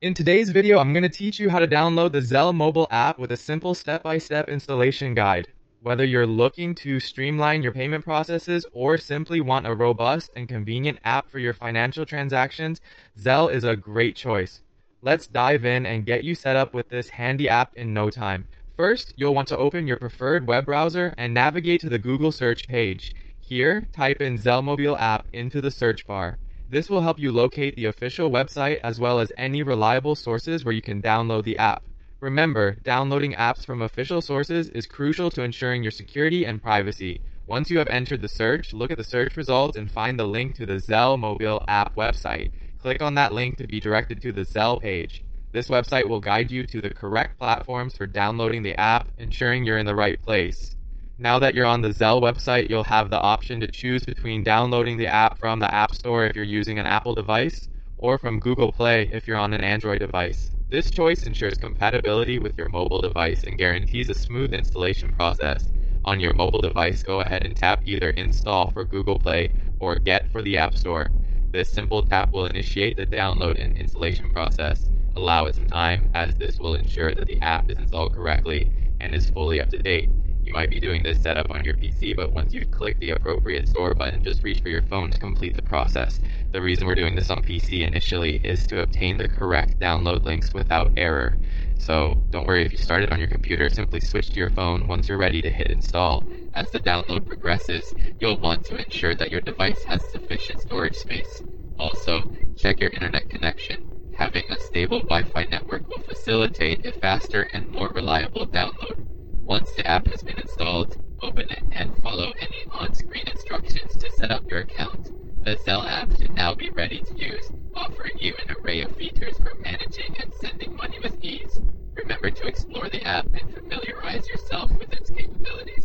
In today's video, I'm going to teach you how to download the Zelle mobile app with a simple step-by-step installation guide. Whether you're looking to streamline your payment processes or simply want a robust and convenient app for your financial transactions, Zelle is a great choice. Let's dive in and get you set up with this handy app in no time. First, you'll want to open your preferred web browser and navigate to the Google search page. Here, type in Zelle mobile app into the search bar. This will help you locate the official website as well as any reliable sources where you can download the app. Remember, downloading apps from official sources is crucial to ensuring your security and privacy. Once you have entered the search, look at the search results and find the link to the Zelle mobile app website. Click on that link to be directed to the Zelle page. This website will guide you to the correct platforms for downloading the app, ensuring you're in the right place. Now that you're on the Zelle website, you'll have the option to choose between downloading the app from the App Store if you're using an Apple device, or from Google Play if you're on an Android device. This choice ensures compatibility with your mobile device and guarantees a smooth installation process. On your mobile device, go ahead and tap either Install for Google Play or Get for the App Store. This simple tap will initiate the download and installation process. Allow it some time, as this will ensure that the app is installed correctly and is fully up to date. You might be doing this setup on your PC, but once you click the appropriate store button, just reach for your phone to complete the process. The reason we're doing this on PC initially is to obtain the correct download links without error. So don't worry if you start it on your computer, simply switch to your phone once you're ready to hit install. As the download progresses, you'll want to ensure that your device has sufficient storage space. Also, check your internet connection. Having a stable Wi-Fi network will facilitate a faster and more reliable download. Once the app has been installed, open it and follow any on-screen instructions to set up your account. The Zelle app should now be ready to use, offering you an array of features for managing and sending money with ease. Remember to explore the app and familiarize yourself with its capabilities.